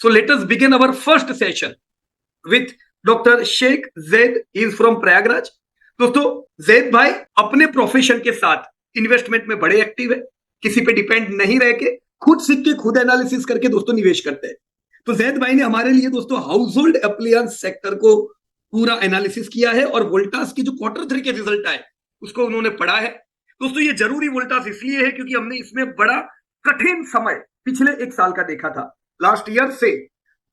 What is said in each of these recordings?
So let us begin our first session with doctor Sheikh Zaid is from Prayagraj. दोस्तों, जैद भाई अपने profession के साथ इन्वेस्टमेंट में बड़े एक्टिव है, किसी पे डिपेंड नहीं रह के खुद सीख के खुद एनालिसिस करके दोस्तों निवेश करते हैं। तो जैद भाई ने हमारे लिए दोस्तों हाउस होल्ड एप्लायंस सेक्टर को पूरा एनालिसिस किया है और वोल्टास की जो Q3 के रिजल्ट आए उसको उन्होंने पढ़ा है। दोस्तों, ये जरूरी वोल्टास इसलिए है क्योंकि हमने इसमें बड़ा कठिन समय पिछले एक साल का देखा था। लास्ट ईयर से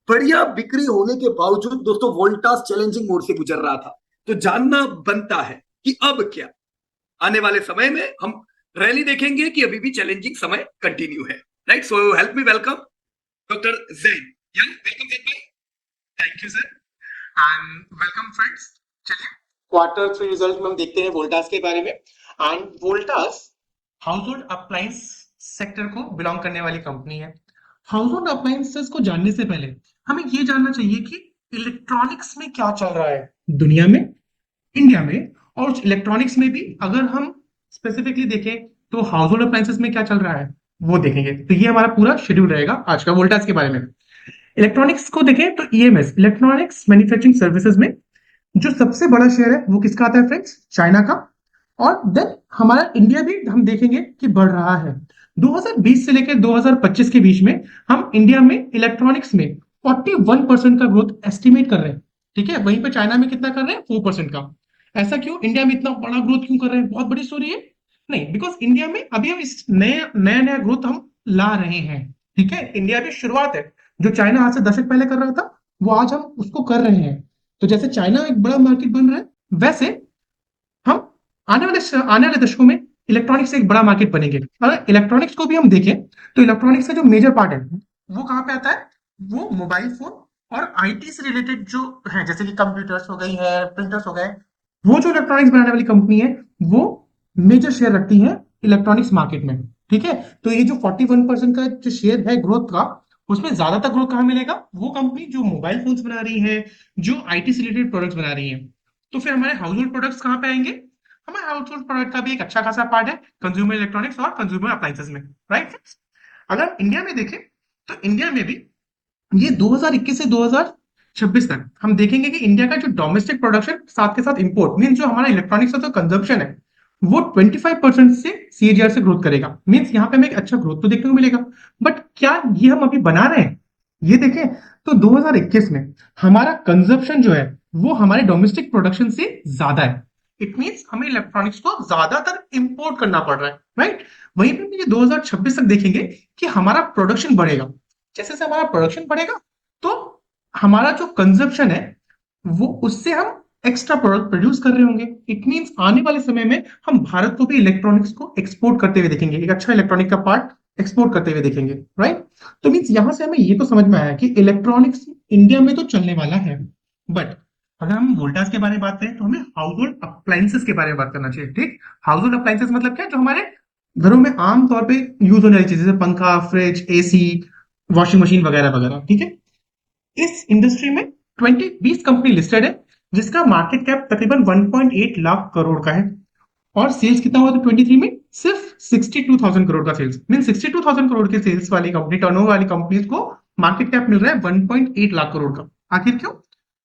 बढ़िया बिक्री होने के बावजूद दोस्तों वोल्टास चैलेंजिंग मोड से गुजर रहा था। तो जानना बनता है कि अब क्या आने वाले समय में हम रैली देखेंगे कि अभी भी चैलेंजिंग समय कंटिन्यू है। Right, so help me welcome doctor Jain. Welcome Jain भाई। Thank you sir and welcome friends. चलिए Q3 रिजल्ट में हम देखते हैं वोल्टास के बारे में। And Voltas house hold appliance sector को बिलोंग करने वाली कंपनी है। हाउस होल्ड अप्लायंसेस को जानने से पहले हमें ये जानना चाहिए कि इलेक्ट्रॉनिक्स में क्या चल रहा है दुनिया में, इंडिया में, और इलेक्ट्रॉनिक्स में भी अगर हम स्पेसिफिकली देखें तो हाउस होल्ड अप्लायंसेस में क्या चल रहा है वो देखेंगे। तो ये हमारा पूरा शेड्यूल रहेगा आज का वोल्टास के बारे में। इलेक्ट्रॉनिक्स को देखें तो ईएमएस, इलेक्ट्रॉनिक्स मैन्युफैक्चरिंग सर्विसेज में जो सबसे बड़ा शेयर है वो किसका आता है फ्रेंड्स? चाइना का। और देन हमारा इंडिया भी हम देखेंगे कि बढ़ रहा है। 2020 से लेकर 2025 के बीच में हम इंडिया में इलेक्ट्रॉनिक्स में 41% का ग्रोथ एस्टिमेट कर रहे हैं। ठीक है, वहीं पे चाइना में कितना कर रहे हैं? 4% का। ऐसा क्यों? इंडिया में इतना बड़ा ग्रोथ क्यों कर रहे हैं? बहुत बड़ी स्टोरी है। नहीं, बिकॉज इंडिया में अभी हम इस नया नया ग्रोथ हम ला रहे हैं। ठीक है, इंडिया भी शुरुआत है। जो चाइना आज से दशक पहले कर रहा था वो आज हम उसको कर रहे हैं। तो जैसे चाइना एक बड़ा मार्केट बन रहा है वैसे हम आने वाले दशकों में इलेक्ट्रॉनिक्स एक बड़ा मार्केट बनेंगे। अगर इलेक्ट्रॉनिक्स को भी हम देखें तो इलेक्ट्रॉनिक्स का जो मेजर पार्ट है वो कहाँ पे आता है? वो मोबाइल फोन और आईटी से रिलेटेड जो है, जैसे कि कंप्यूटर्स हो गई है, प्रिंटर्स हो गए, वो जो इलेक्ट्रॉनिक्स बनाने वाली कंपनी है वो मेजर शेयर रखती है इलेक्ट्रॉनिक्स मार्केट में। ठीक है, तो ये जो 41% का जो शेयर है ग्रोथ का, उसमें ज्यादातर ग्रोथ कहाँ मिलेगा? वो कंपनी जो मोबाइल फोन्स बना रही है, जो आईटी से रिलेटेड प्रोडक्ट्स बना रही है। तो फिर हमारे हाउस होल्ड प्रोडक्ट्स कहाँ पे आएंगे? हमारे हाउस होल्ड प्रोडक्ट का भी एक अच्छा खासा पार्ट है कंज्यूमर इलेक्ट्रॉनिक्स और कंज्यूमर अप्लायंसेस में। राइट, अगर इंडिया में देखें तो इंडिया में भी ये 2021 से 2026 तक हम देखेंगे कि इंडिया का जो डोमेस्टिक प्रोडक्शन साथ के साथ इंपोर्ट मीन जो हमारा इलेक्ट्रॉनिक्स का जो कंजम्पशन है वो 25% से सीएजीआर से ग्रोथ करेगा। मीन्स यहाँ पे हमें एक अच्छा ग्रोथ तो देखने को मिलेगा। बट क्या ये हम अभी बना रहे हैं? ये देखें तो 2021 में हमारा कंजम्पशन जो है वो हमारे डोमेस्टिक प्रोडक्शन से ज्यादा है। इट मीन्स हमें इलेक्ट्रॉनिक्स को ज्यादातर इंपोर्ट करना पड़ रहा है। राइट, वहीं पे ये 2026 तक देखेंगे कि हमारा प्रोडक्शन बढ़ेगा। जैसे जैसे हमारा प्रोडक्शन बढ़ेगा तो हमारा जो कंजम्पशन है वो उससे हम एक्स्ट्रा प्रोडक्ट प्रोड्यूस कर रहे होंगे। इट मींस आने वाले समय में हम भारत को भी इलेक्ट्रॉनिक्स को एक्सपोर्ट करते हुए देखेंगे, एक अच्छा इलेक्ट्रॉनिक का पार्ट एक्सपोर्ट करते हुए देखेंगे। राइट, तो मींस यहां से हमें ये तो समझ में आया कि इलेक्ट्रॉनिक्स इंडिया में तो चलने वाला है। बट अगर हम वोल्टास के बारे में बात करें तो हमें हाउस होल्ड अप्लायंसेस के बारे में बात करना चाहिए। ठीक, हाउस होल्ड अप्लायंसेस मतलब क्या? जो हमारे घरों में आम तौर पे यूज होने वाली चीजें जैसे पंखा, फ्रिज, एसी, वॉशिंग मशीन वगैरह वगैरह। ठीक है, इस इंडस्ट्री में 20 कंपनी लिस्टेड है जिसका मार्केट कैप तकरीबन 1.8 लाख करोड़ का है। और सेल्स कितना हुआ था 23 में? सिर्फ 62,000 करोड़ का सेल्स। मीन 62,000 करोड़ के सेल्स वाली कंपनी, टर्नओवर वाली कंपनीज को मार्केट कैप मिल रहा है 1.8 लाख करोड़ का। आखिर क्यों?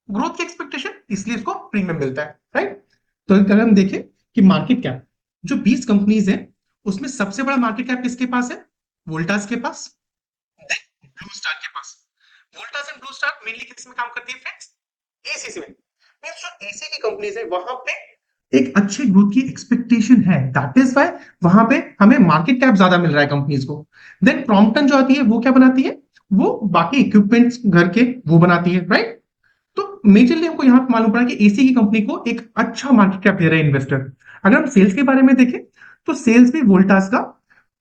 ग्रोथ की एक्सपेक्टेशन, इसलिए इसको प्रीमियम मिलता है। राइट, तो अगर हम देखें कि मार्केट कैप जो 20 कंपनीज है उसमें सबसे बड़ा मार्केट कैप किसके पास है? वोल्टास के पास, ब्लू स्टार के पास। Voltas and Blue Star mainly किस में काम करती है फ्रेंड्स? एसी में। मींस जो एसी की कंपनीज है वहां पे एक अच्छे ग्रोथ की एक्सपेक्टेशन है। दैट इज व्हाई वहां पे हमें मार्केट कैप ज्यादा मिल रहा है कंपनीज को। देन क्रॉम्पटन जो आती है वो क्या बनाती है? वो बाकी इक्विपमेंट्स घर के वो बनाती है। राइट, तो मेजरली हमको यहाँ पे मालूम पड़ा कि एसी की कंपनी को एक अच्छा मार्केट कैप दे रहा है इन्वेस्टर। अगर हम सेल्स के बारे में देखें तो सेल्स भी वोल्टास का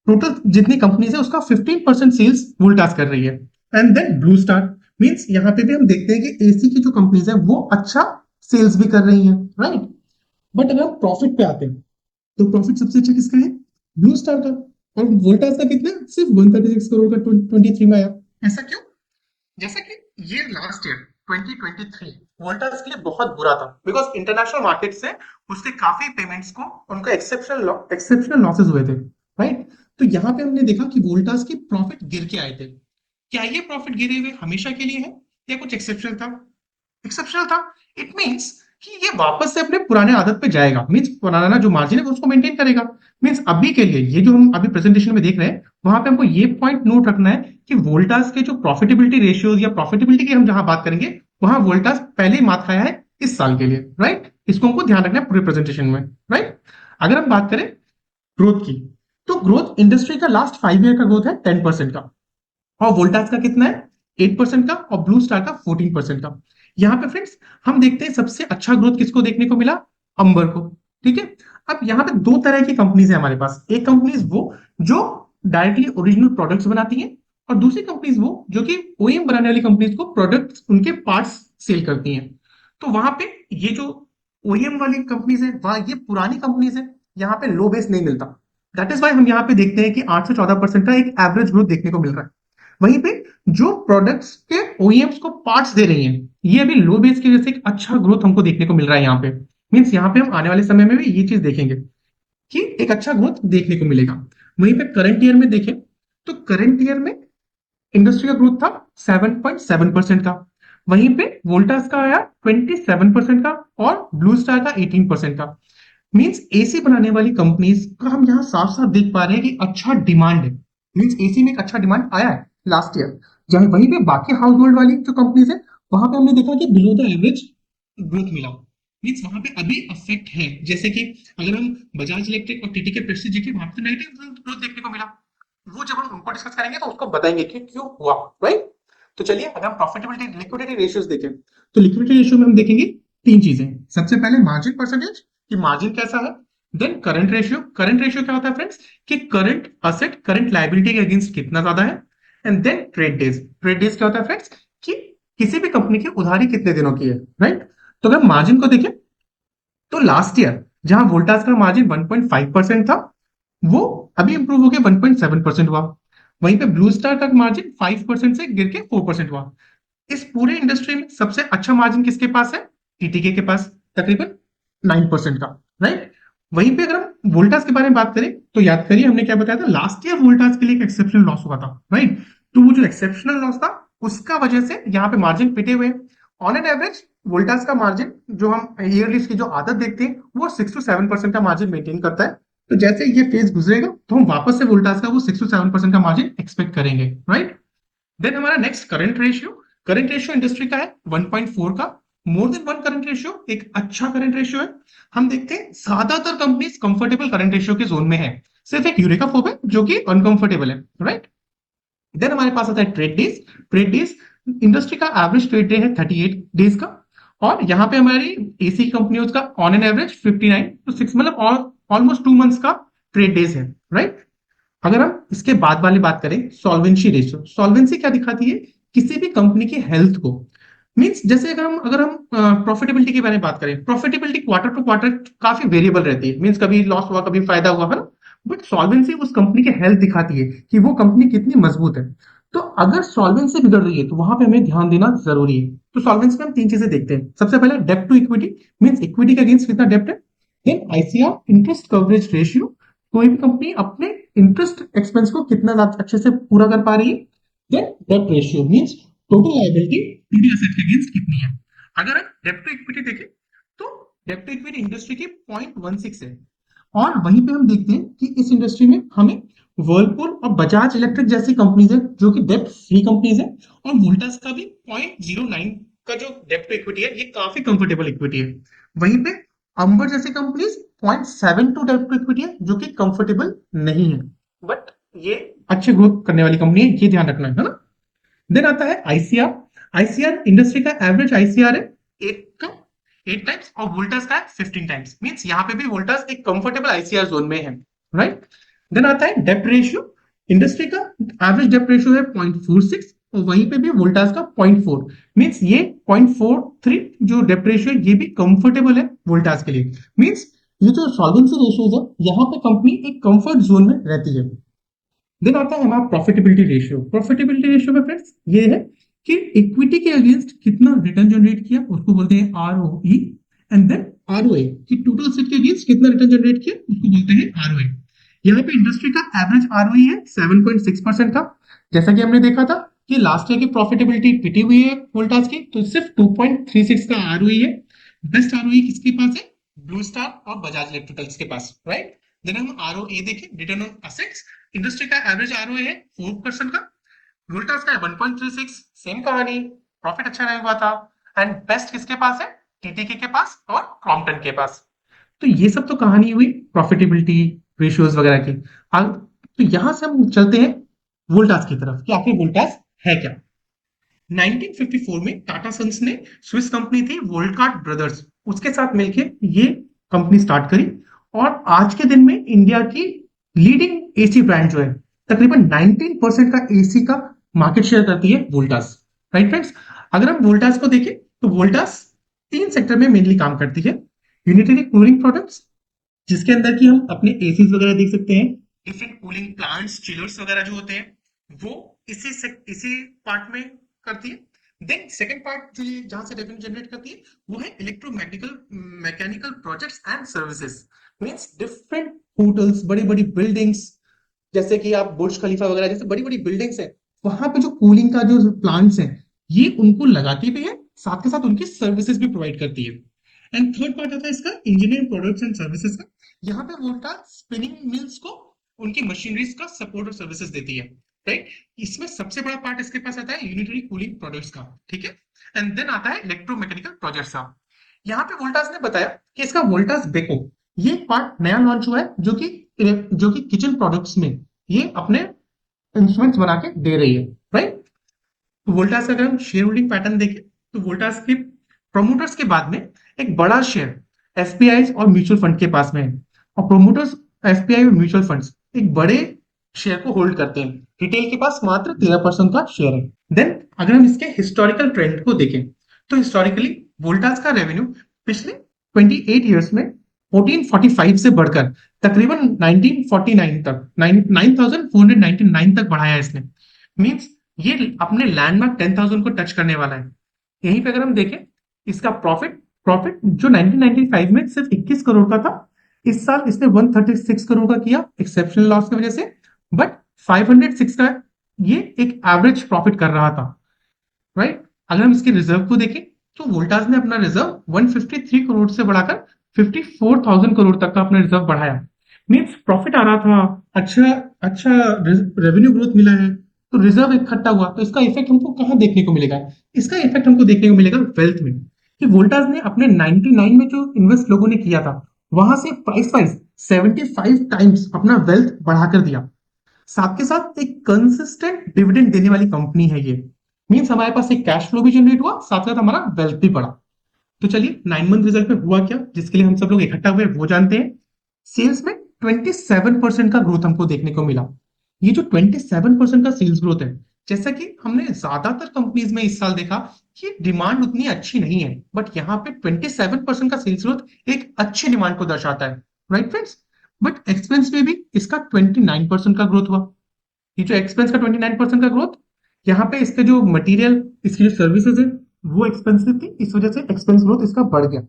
टोटल जितनी कंपनीज है उसका 15% सेल्स वोल्टास कर रही है। And then Blue Star means यहाँ पे भी हम देखते हैं कि एसी की जो कंपनीज है वो अच्छा सेल्स भी कर रही हैं। राइट, बट अगर हम प्रॉफिट पे आते हैं तो प्रॉफिट सबसे अच्छा किसका है? ब्लू स्टार का। और वोल्टास का कितना? सिर्फ 136 करोड़ का 23 में आया। ऐसा क्यों? जैसा कि ये लास्ट ईयर 2023 वोल्टास के लिए बहुत बुरा था बिकॉज इंटरनेशनल मार्केट से उसके काफी पेमेंट्स को उनका एक्सेप्शनल लॉसेस हुए थे। राइट, तो यहाँ पे हमने देखा कि वोल्टास की प्रॉफिट गिर के आए थे। क्या ये प्रॉफिट गिरे हुए हमेशा के लिए है या कुछ एक्सेप्शनल था? एक्सेप्शनल था। इट मींस कि ये वापस से अपने पुराने आदत पे जाएगा, मींस पुराना जो मार्जिन है उसको मेंटेन करेगा। मींस अभी के लिए ये जो हम अभी प्रेजेंटेशन में देख रहे हैं, वहां पे हमको ये पॉइंट नोट रखना है कि वोल्टास के जो प्रॉफिटेबिलिटी रेशियोज या प्रॉफिटेबिलिटी की हम जहां बात करेंगे, वहां वोल्टास पहले ही मात खाया है इस साल के लिए, राइट? इसको हमको ध्यान रखना है पूरे प्रेजेंटेशन में, राइट? अगर हम बात करें ग्रोथ की, तो ग्रोथ इंडस्ट्री का लास्ट 5 ईयर का ग्रोथ है 10% का, और वोल्टास का कितना है? 8% का, और ब्लू स्टार का 14% का। यहाँ पे फ्रेंड्स हम देखते हैं सबसे अच्छा ग्रोथ किसको देखने को मिला? अंबर को, ठीक है। अब यहाँ पे दो तरह की कंपनीज है हमारे पास। एक कंपनीज वो जो डायरेक्टली ओरिजिनल प्रोडक्ट्स बनाती हैं, और दूसरी कंपनीज वो जो कि ओईएम बनाने वाली कंपनीज को प्रोडक्ट्स उनके पार्ट्स सेल करती हैं। तो वहां पे ये जो ओईएम वाली कंपनीज है, वहां ये पुरानी कंपनीज है, यहाँ पे लो बेस नहीं मिलता। दैट इज वाई हम यहाँ पे देखते हैं कि 8 से 14% का एक एवरेज ग्रोथ देखने को मिल रहा है। वहीं पे जो प्रोडक्ट्स के ओईएम्स को पार्ट्स दे रही हैं, ये अभी लो बेस की वजह से एक अच्छा ग्रोथ हमको देखने को मिल रहा है यहाँ पे। मींस यहाँ पे हम आने वाले समय में भी ये चीज देखेंगे कि एक अच्छा ग्रोथ देखने को मिलेगा। वहीं पे करंट ईयर में देखें, तो करंट ईयर में इंडस्ट्री का ग्रोथ था 7.7% का। वहीं पे वोल्टास का आया 27% का, और ब्लू स्टार का 18% का। मींस एसी बनाने वाली कंपनीज का हम यहाँ साफ साफ देख पा रहे हैं कि अच्छा डिमांड है। मींस एसी में एक अच्छा डिमांड आया है लास्ट ईयर। जहां वहीं पे बाकी हाउस होल्ड वाली जो कंपनीज है, वहां पे हमने देखा कि बिलो द एवरेज ग्रोथ मिला। मींस वहां पे अभी अफेक्ट है, जैसे कि अगर हम बजाज इलेक्ट्रिक और टीटीके प्रेस्टीज देखें, वहां पे नेगेटिव ग्रोथ देखने को मिला। वो जब हम उनको डिस्कस करेंगे तो उसको बताएंगे कि क्यों हुआ, राइट? तो चलिए अगर हम प्रॉफिटेबिलिटी लिक्विडिटी रेशियोज देखें, तो लिक्विडिटी रेशियो में हम देखेंगे तीन चीजें। सबसे पहले मार्जिन परसेंटेज, कि मार्जिन कैसा है। Then current ratio, current ratio क्या होता है फ्रेंड्स? कि करंट असेट करंट लायबिलिटी के अगेंस्ट कितना ज्यादा है। And then trade days, trade days क्या होता है फ्रेंड्स? कि किसी भी कंपनी की उधारी कितने दिनों की है, राइट? तो अगर मार्जिन को देखें, तो लास्ट ईयर जहां वोल्टास का मार्जिन 1.5% था, वो अभी इंप्रूव होकर 1.7% हुआ। वहीं पे ब्लू स्टार का मार्जिन 5% से गिर के 4% हुआ। इस पूरे इंडस्ट्री में सबसे अच्छा मार्जिन किसके पास है? टीटीके के पास, तकरीबन 9% का, राइट? वहीं पे अगर हम वोल्टास के बारे में बात करें, तो याद करिए हमने क्या बताया था, लास्ट ईयर वोल्टास के लिए एक एक्सेप्शनल लॉस हुआ था, राइट? तो वो जो एक्सेप्शनल लॉस था, उसका वजह से यहाँ पे मार्जिन पिटे हुए। ऑन एन एवरेज वोल्टास का मार्जिन जो हम ईयरली की जो आदत देखते हैं, वो 6 to 7% का मार्जिन मेंटेन करता है। तो जैसे ये फेज गुजरेगा, तो हम वापस से वोल्टास का वो 6 to 7% का मार्जिन एक्सपेक्ट करेंगे, राइट? देन हमारा next current ratio, current ratio industry का है 1.4 का। More than one current ratio एक अच्छा करंट रेशियो है। हम देखते हैं ज्यादातर कंपनीज कंफर्टेबल करंट रेशियो के जोन में है, सिर्फ एक यूरेका फोप है जो कि अनकंफर्टेबल है, राइट? देन हमारे पास आता है trade days. Trade days industry का एवरेज ट्रेड डे है 38 डेज का, और यहाँ पे हमारी एसी कंपनियों का ऑन एन एवरेज 59 तो 6 मतलब ऑलमोस्ट 2 मंथ्स का ट्रेड डेज है, राइट? अगर हम इसके बाद वाली बात करें, सॉल्वेंसी रेशियो, सॉल्वेंसी क्या दिखाती है? किसी भी कंपनी की हेल्थ को। मींस जैसे अगर हम प्रॉफिटेबिलिटी के बारे में बात करें, प्रॉफिटेबिलिटी क्वार्टर टू क्वार्टर काफी वेरिएबल रहती है। मींस कभी लॉस हुआ कभी फायदा हुआ, है ना? बट सॉल्वेंसी उस कंपनी की हेल्थ दिखाती है कि वो कंपनी कितनी मजबूत है। तो अगर सॉल्वेंसी बिगड़ रही है, तो वहां पे हमें ध्यान देना जरूरी है। तो सॉल्वेंसी में हम तीन चीजें देखते हैं। सबसे पहले डेब्ट टू इक्विटी, मींस इक्विटी के अगेंस्ट कितना डेब्ट है। Then ICR, interest coverage ratio, कोई भी कंपनी अपने इंटरेस्ट एक्सपेंस को कितना ज्यादा अच्छे से पूरा कर पा रही है। देन डेब्ट ratio means total liability total asset के अगेंस्ट कितनी है। अगर हम डेब्ट टू इक्विटी देखें, तो डेब्ट टू इक्विटी इंडस्ट्री की 0.16 है, और वहीं पे हम देखते हैं कि इस इंडस्ट्री में हमें वर्लपूल और बजाज इलेक्ट्रिक जैसी कंपनीज है जो कि डेब्ट फ्री कंपनीज है, और वोल्टास का भी 0.09 का जो डेब्ट टू इक्विटी है, ये काफी कंफर्टेबल इक्विटी है। वहीं पे अंबर जैसी कंपनीज 0.72 डेब्ट टू इक्विटी है, जो कि कंफर्टेबल नहीं है, बट ये अच्छे ग्रोथ करने वाली कंपनी है, ये ध्यान रखना है ना? देन आता है आईसीआर। आईसीआर इंडस्ट्री का एवरेज आईसीआर है 8 टाइम्स, और वोल्टास का है 15 टाइम्स। मींस यहाँ पे भी वोल्टास एक कंफर्टेबल आईसीआर जोन में है, राइट? देन आता है डेब्ट रेशियो। इंडस्ट्री का एवरेज डेब्ट रेशियो है 0.46, और वहीं पे भी वोल्टास का 0.4। मींस ये 0.43 जो डेब्ट रेशियो है, ये भी कंफर्टेबल है वोल्टास के लिए। मींस ये जो सॉल्वेंसी रेशियोज है, यहाँ पे कंपनी एक कंफर्ट जोन में रहती है। देन आता है हमारा प्रॉफिटेबिलिटी रेशियो। प्रॉफिटेबिलिटी रेशियो में फ्रेंड्स ये है कि इक्विटी के अगेंस्ट कितना रिटर्न जनरेट किया, उसको बोलते हैं आरओई। एंड देन आरओए, कि टोटल एसेट के अगेंस्ट कितना रिटर्न जनरेट किया, उसको बोलते हैं आरओए। यहाँ पे इंडस्ट्री का एवरेज आरओई है 7.6% का। जैसा कि हमने देखा था कि लास्ट ईयर की प्रॉफिटेबिलिटी पिटी हुई है वोल्टास की, तो सिर्फ 2.36 का आरओई है। बेस्ट आरओई किसके पास है? ब्लू स्टार और बजाज इलेक्ट्रिकल्स के पास, राइट। देन हम आरओए देखें, रिटर्न ऑन एसेट्स, इंडस्ट्री का एवरेज आरओए है 4% का, वोल्टास का है 1.36, सेम कहानी, प्रॉफिट अच्छा नहीं हुआ था। एंड बेस्ट किसके पास है? टीटीके के पास और क्रॉम्पटन के पास। तो ये सब तो कहानी हुई प्रॉफिटेबिलिटी रेशियोज वगैरह की। तो यहां से हम चलते हैं वोल्टास की तरफ कि आखिर वोल्टास है क्या। 1954 में टाटा सन्स ने, स्विस कंपनी थी वोल्टकार्ट ब्रदर्स, उसके साथ मिलके ये कंपनी स्टार्ट करी। और आज के दिन में इंडिया की लीडिंग एसी ब्रांड जो है, तकरीबन 19% का एसी का मार्केट शेयर करती है वोल्टास, राइट फ्रेंड्स। अगर हम वोल्टास को देखें तो वोल्टास 3 सेक्टर में मेनली काम करती है। यूनिटरी कूलिंग प्रोडक्ट्स, जिसके अंदर की हम अपने एसीज वगैरह देख सकते हैं, डिफरेंट कूलिंग प्लांट्स, चिलर्स वगैरह जो होते हैं, वो इसी पार्ट में करती है। देन सेकंड पार्ट जो ये जहां से रेवेन्यू जनरेट करती है, वो है electromagnetical mechanical projects and services. Means different hotels, बड़ी बड़ी बिल्डिंग्स, जैसे कि आप बुर्ज खलीफा वगैरह जैसे बड़ी बड़ी बिल्डिंग्स है, वहां पे जो कूलिंग का जो प्लांट्स है, ये उनको लगाती भी है, साथ के साथ उनकी सर्विसेज भी प्रोवाइड करती है। एंड थर्ड पार्ट आता है इसका इंजीनियरिंग प्रोडक्ट्स एंड सर्विसेज का। यहाँ पे वोल्टास स्पिनिंग मिल्स को उनकी मशीनरीज का सपोर्ट और सर्विसेज देती है, राइट। इसमें सबसे बड़ा पार्ट इसके पास आता है यूनिटरी कूलिंग प्रोडक्ट्स का, ठीक है। एंड देन आता है इलेक्ट्रोमैकेनिकल प्रोजेक्ट्स का। यहाँ पे वोल्टास ने बताया कि इसका वोल्टास बेको, ये पार्ट नया लॉन्च हुआ है, जो कि किचन प्रोडक्ट्स में ये अपने इंस्ट्रूमेंट्स बना के दे रही है, राइट। तो वोल्टास का अगर हम शेयर होल्डिंग पैटर्न देखें, तो वोल्टास के प्रोमोटर्स के बाद में एक बड़ा शेयर एसबीआई और म्यूचुअल फंड के पास में है। और प्रोमोटर्स, एसबीआई और म्यूचुअल फंड्स एक बड़े शेयर को होल्ड करते हैं, रिटेल के पास मात्र 13% का शेयर है। देन अगर हम इसके हिस्टोरिकल ट्रेंड को देखें, तो हिस्टोरिकली वोल्टास का रेवेन्यू पिछले 28 ईयर्स में 1445 से बढ़कर तकरीबन 1949 तक 9499 तक बढ़ाया है इसने। मींस ये अपने लैंडमार्क 10,000 को टच करने वाला है। यहीं पे अगर हम देखें इसका प्रॉफिट प्रॉफिट जो 1995 में सिर्फ 21 करोड़ का था, इस साल इसने 136 करोड़ का किया एक्सेप्शनल लॉस की वजह से। बट 506 का ये एक एवरेज प्रॉफिट कर रहा था, राइट। अगर हम इसके रिजर्व को देखें, तो वोल्टास ने अपना रिजर्व 153 करोड़ से बढ़ाकर 54,000 करोड़ तक का अपना रिजर्व बढ़ाया। मींस प्रॉफिट आ रहा था, अच्छा अच्छा रेवेन्यू ग्रोथ मिला है, तो रिजर्व इकट्ठा हुआ। तो इसका इफेक्ट हमको कहाँ देखने को मिलेगा? इसका इफेक्ट हमको देखने को मिलेगा वेल्थ में, कि वोल्टास ने अपने 99 में जो इन्वेस्ट लोगों ने किया था, वहां से प्राइस वाइज 75 टाइम्स अपना वेल्थ बढ़ाकर दिया। साथ के साथ एक कंसिस्टेंट डिविडेंड देने वाली कंपनी है ये। मींस हमारे पास एक कैश फ्लो भी जनरेट हुआ, साथ साथ हमारा वेल्थ भी बढ़ा। तो चलिए 9 मंथ रिजल्ट में हुआ क्या, जिसके लिए हम सब लोग इकट्ठा हुए वो जानते हैं। सेल्स में 27% का ग्रोथ हमको देखने को मिला। ये जो 27% का सेल्स ग्रोथ है, जैसा कि हमने ज्यादातर कंपनीज में इस साल देखा कि डिमांड उतनी अच्छी नहीं है, बट यहाँ पे 27% का सेल्स ग्रोथ एक अच्छी डिमांड को दर्शाता है, राइट फ्रेंड्स। बट एक्सपेंस में भी इसका 29% का ग्रोथ हुआ। ये जो एक्सपेंस का 29% का ग्रोथ, यहाँ पे इसके जो मटेरियल, इसकी जो सर्विसेज है, वो एक्सपेंसिव थी, इस वजह से एक्सपेंस ग्रोथ इसका बढ़ गया।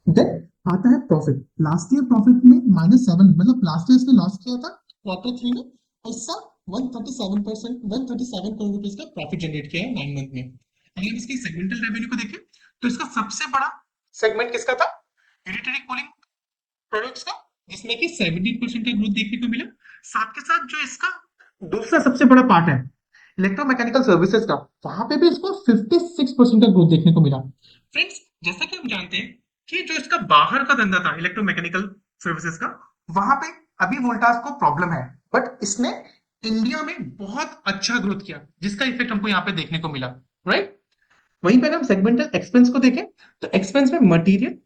देन आता है प्रॉफिट। लास्ट ईयर प्रॉफिट में -7, मतलब लास्ट ईयर इसने लॉस किया था Q3 में, और इस साल 137 करोड़ रुपए का प्रॉफिट जनरेट किया है 9 मंथ में। अगर हम इसकी सेगमेंटल रेवेन्यू को देखें, तो इसका सबसे बड़ा सेगमेंट किसका था? यूनिटरी कूलिंग प्रोडक्ट्स का, जिसमें कि 17% का ग्रोथ देखने को मिला। साथ के साथ जो इसका दूसरा सबसे बड़ा पार्ट है इलेक्ट्रोमैकेनिकल सर्विसेज का, वहां पे भी इसको 56% का ग्रोथ देखने को मिला। फ्रेंड्स, जैसा कि हम जानते हैं कि जो इसका बाहर का धंधा था इलेक्ट्रोमैकेनिकल सर्विसेज का, वहां पे अभी वोल्टास को प्रॉब्लम है, बट इसने इंडिया में बहुत अच्छा ग्रोथ किया, जिसका इफेक्ट हमको यहाँ पे देखने को मिला, राइट। वहीं पे अगर हम सेगमेंटल एक्सपेंस को देखें, तो एक्सपेंस में मटेरियल,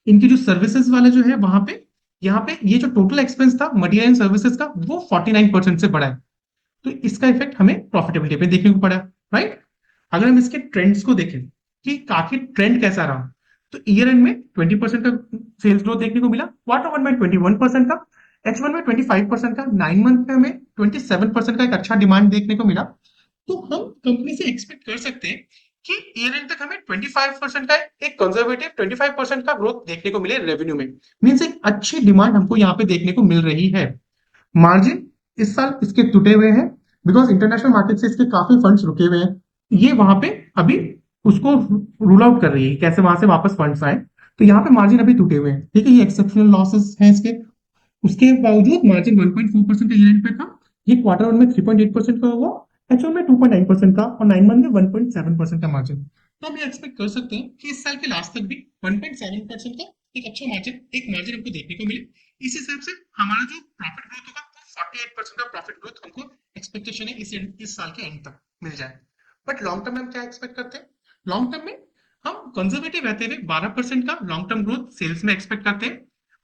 इनकी जो सर्विसेज वाला जो है, वहां पे यहाँ पे ये जो टोटल एक्सपेंस था मटेरियल एंड सर्विसेज का, वो 49% से बढ़ा है। तो इसका इफेक्ट हमें प्रॉफिटेबिलिटी पे देखने को पड़ा, राइट। अगर हम इसके ट्रेंड्स को देखें कि आखिर ट्रेंड कैसा रहा, तो ईयर एंड में 20% का सेल्स ग्रोथ देखने को मिला, Q1 में 21% का, H1 में 25% का, 9 मंथ में हमें 27% का एक अच्छा डिमांड देखने को मिला। तो हम कंपनी से एक्सपेक्ट कर सकते हैं कि ईयर एंड तक हमें 25% का एक कंजर्वेटिव 25% का ग्रोथ देखने को मिले रेवेन्यू में। मींस एक अच्छी डिमांड हमको यहाँ पे देखने को मिल रही है। मार्जिन इस साल इसके टूटे हुए हैं, बिकॉज इंटरनेशनल मार्केट से इसके काफी फंड्स रुके हुए हैं। ये वहां पे अभी उसको रूल आउट कर रही है कैसे वहां से वापस फंड्स आए। तो यहाँ पे मार्जिन अभी टूटे हुए हैं, ठीक है, ये एक्सेप्शनल लॉसेस हैं इसके। उसके बावजूद मार्जिन 1.4% का ईयर एंड पे था। ये क्वार्टर वन में 3.8% का हुआ, H1 में 2.9% का, और 9 मंथ में 1.7% का मार्जिन। तो हम ये एक्सपेक्ट कर सकते हैं कि इस साल के लास्ट तक भी 1.7% का एक अच्छा मार्जिन, एक मार्जिन हमको देखने को मिले। इस हिसाब से हमारा जो प्रॉफिट ग्रोथ होगा वो 48% का प्रॉफिट ग्रोथ हमको एक्सपेक्टेशन है इस साल के एंड तक मिल जाए। बट लॉन्ग टर्म में हम क्या एक्सपेक्ट करते हैं? लॉन्ग टर्म में हम कंजर्वेटिव रहते हुए 12% का लॉन्ग टर्म ग्रोथ सेल्स में एक्सपेक्ट करते हैं।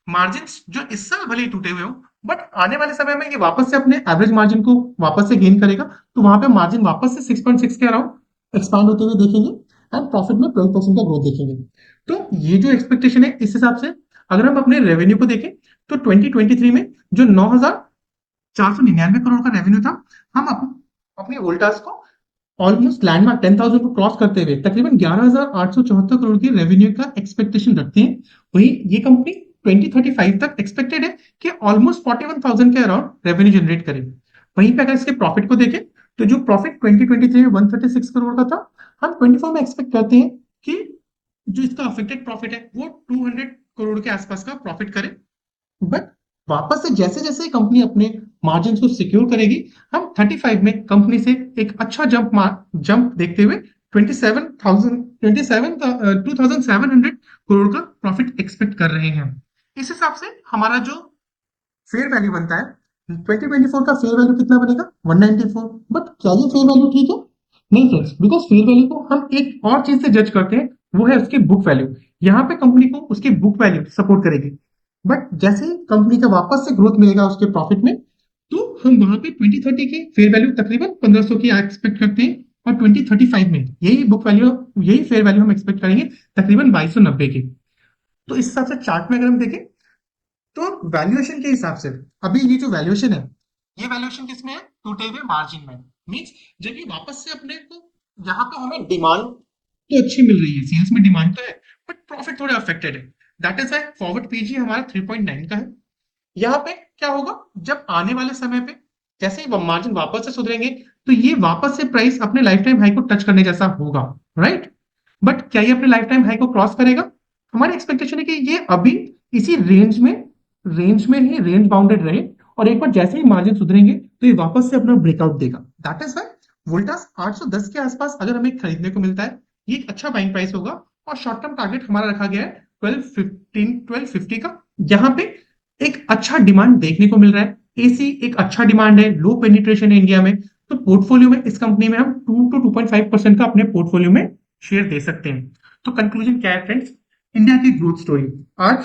मार्जिन जो इस साल भले ही टूटे हुए हो, बट आने वाले समय में ये वापस से अपने एवरेज मार्जिन को वापस से गेन करेगा। तो वहां पे मार्जिन वापस से 6.6 के अराउंड एक्सपांड होते हुए देखेंगे, एंड प्रॉफिट में 12% का ग्रोथ देखेंगे। तो ये जो एक्सपेक्टेशन है, इस हिसाब से अगर हम अपने रेवेन्यू को देखें तो 2023 में जो 9,499 करोड़ का रेवेन्यू था, हम अपनी वोल्टास को ऑलमोस्ट लैंडमार्क 10,000 को क्रॉस करते हुए तकरीबन 11,874 करोड़ की रेवेन्यू का एक्सपेक्टेशन रखते हैं। वही ये कंपनी 2035 तक एक्सपेक्टेड है कि ऑलमोस्ट 41,000 के अराउंड रेवेन्यू जनरेट करे। वहीं पे अगर इसके प्रॉफिट को देखें तो जो प्रॉफिट 2023 में 136 करोड़ का था, हम 24 में एक्सपेक्ट करते हैं कि जो इसका अफेक्टेड प्रॉफिट है वो 200 करोड़ के आसपास का प्रॉफिट करे। बट वापस से जैसे जैसे कंपनी अपने मार्जिन को सिक्योर करेगी, हम 35 में कंपनी से एक अच्छा जंप देखते हुए 2700 करोड़ का प्रॉफिट एक्सपेक्ट कर रहे हैं। इस हिसाब से हमारा जो फेयर वैल्यू बनता है, 2024 का फेयर वैल्यू कितना बनेगा? 194। बट क्या ये फेयर वैल्यू ठीक है? नहीं फ्रेंड्स, बिकॉज फेयर वैल्यू को हम एक और चीज से जज करते हैं, वो है उसकी बुक वैल्यू। यहाँ पे कंपनी को उसकी बुक वैल्यू सपोर्ट करेगी। बट जैसे ही कंपनी का वापस से ग्रोथ मिलेगा उसके प्रॉफिट में, तो हम वहां पे 2030 की फेयर वैल्यू तकरीबन 1500 की एक्सपेक्ट करते हैं, और 2035 में यही बुक वैल्यू, यही फेयर वैल्यू हम एक्सपेक्ट करेंगे तकरीबन 2290 की। तो इस हिसाब से चार्ट में अगर हम देखें तो वैल्यूएशन के हिसाब से अभी ये जो वैल्यूएशन है, ये वैल्यूएशन किसमें है? टूटे हुए मार्जिन में। मींस जब ये वापस से अपने को, यहाँ पे हमें डिमांड तो अच्छी मिल रही है, सेल्स में डिमांड तो है, बट प्रॉफिट थोड़ा अफेक्टेड है। That is why forward PG हमारा 3.9 का है। यहाँ पे क्या होगा, जब आने वाले समय पे जैसे ही मार्जिन वापस से सुधरेंगे, तो ये वापस से प्राइस अपने लाइफ टाइम हाई को टच करने जैसा होगा, राइट? बट क्या ये अपने लाइफ टाइम हाई को क्रॉस करेगा? हमारी एक्सपेक्टेशन है कि ये अभी इसी रेंज में ही रेंज बाउंडेड रहे, और एक बार जैसे ही मार्जिन सुधरेंगे तो ये वापस से अपना ब्रेकआउट देगा। दैट इज वाई वोल्टास 810 के आसपास अगर हमें खरीदने को मिलता है, ये एक अच्छा बाइंग प्राइस होगा। और शॉर्ट टर्म टारगेट हमारा रखा गया है 1250 का, जहां पे एक अच्छा डिमांड देखने को मिल रहा है। एसी एक अच्छा डिमांड है, लो पेनिट्रेशन है इंडिया में, तो पोर्टफोलियो में इस कंपनी में हम 2 to 2.5% का अपने पोर्टफोलियो में शेयर दे सकते हैं। तो कंक्लूजन क्या है फ्रेंड्स? इंडिया की ग्रोथ स्टोरी। आज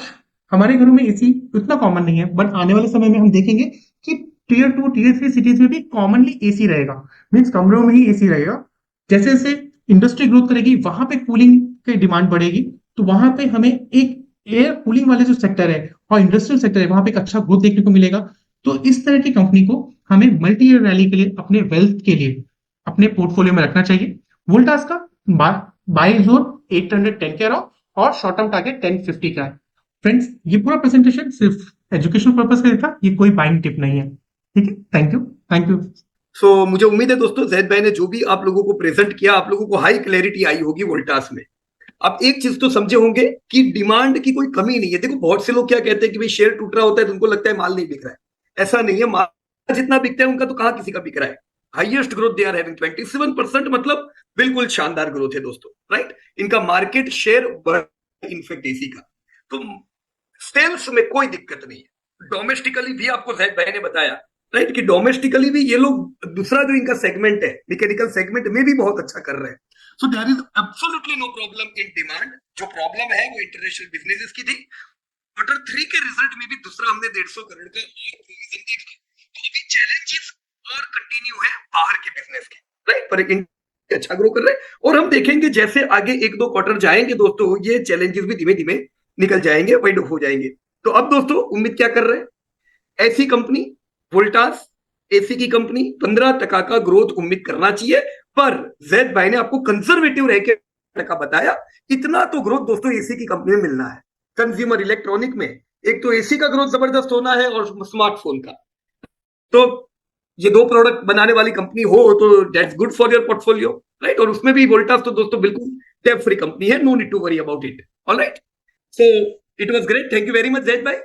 हमारे घरों में एसी उतना कॉमन नहीं है, बट आने वाले समय में हम देखेंगे कि टीयर 2 टीयर 3 सिटीज में भी कॉमनली एसी रहेगा। मीन्स कमरों में ही एसी रहेगा। जैसे जैसे इंडस्ट्री ग्रोथ करेगी, वहां पे कूलिंग की डिमांड बढ़ेगी, तो वहां पे हमें एक एयर कूलिंग वाले जो सेक्टर है और इंडस्ट्रियल सेक्टर है, वहां पे एक अच्छा ग्रोथ देखने को मिलेगा। तो इस तरह की कंपनी को हमें मल्टी ईयर रैली के लिए, अपने वेल्थ के लिए अपने पोर्टफोलियो में रखना चाहिए। वोल्टास का बाय जोन 810 के अराउंड, और शॉर्ट टर्म टारगेट 1050 का है। फ्रेंड्स, ये पूरा प्रेजेंटेशन सिर्फ एजुकेशनल पर्पस के लिए था, ये कोई बाइंग टिप नहीं है। ठीक है, थैंक यू, थैंक यू। सो मुझे उम्मीद है दोस्तों, जैद भाई ने जो भी आप लोगों को प्रेजेंट किया, आप लोगों को हाई क्लैरिटी आई होगी वोल्टास में। आप एक चीज तो समझे होंगे कि डिमांड की कोई कमी नहीं है। देखो, बहुत से लोग क्या कहते हैं कि भाई शेयर टूट रहा होता है तो उनको लगता है माल नहीं बिक रहा है। ऐसा नहीं है, माल जितना बिकता है उनका तो कहां किसी का बिक रहा है। Highest growth they are having 27%, मतलब बिल्कुल शानदार ग्रोथ है दोस्तों, राइट? इनका मार्केट शेयर इनफेक्ट एसी का, तो सेल्स में कोई दिक्कत नहीं है। डोमेस्टिकली भी आपको जैद भाई ने बताया, राइट, कि डोमेस्टिकली भी ये लोग दूसरा जो इनका सेगमेंट है, मैकेनिकल सेगमेंट में भी बहुत अच्छा कर रहे हैं। So there is absolutely no problem in demand. जो प्रॉब्लम है वो इंटरनेशनल बिजनेसेस की थी। क्वार्टर 3 के रिजल्ट में भी दूसरा हमने 150 करोड़ का प्रोविजन देखा। तो अभी चैलेंजेस और कंटिन्यू है बाहर के बिजनेस के, राइट, पर एक अच्छा ग्रो कर रहे हैं। और हम देखेंगे जैसे आगे 1-2 क्वार्टर जाएंगे दोस्तों, ये चैलेंजेस भी धीमे धीमे निकल जाएंगे, वाइड हो जाएंगे। तो अब दोस्तों उम्मीद क्या कर रहे हैं? ऐसी कंपनी वोल्टास, एसी की कंपनी, 15% का ग्रोथ उम्मीद करना चाहिए। पर जैद भाई ने आपको कंजर्वेटिव रह के टका बताया, इतना तो ग्रोथ दोस्तों एसी की कंपनी में मिलना है। कंज्यूमर इलेक्ट्रॉनिक में एक तो एसी का ग्रोथ जबरदस्त होना है और स्मार्टफोन का। तो ये 2 प्रोडक्ट बनाने वाली कंपनी हो तो that's good for your portfolio, right. और उसमें भी वोल्टास तो दोस्तों बिल्कुल डेट फ्री कंपनी है, no need to worry about it. Alright, so it was great, thank you very much Zaid भाई।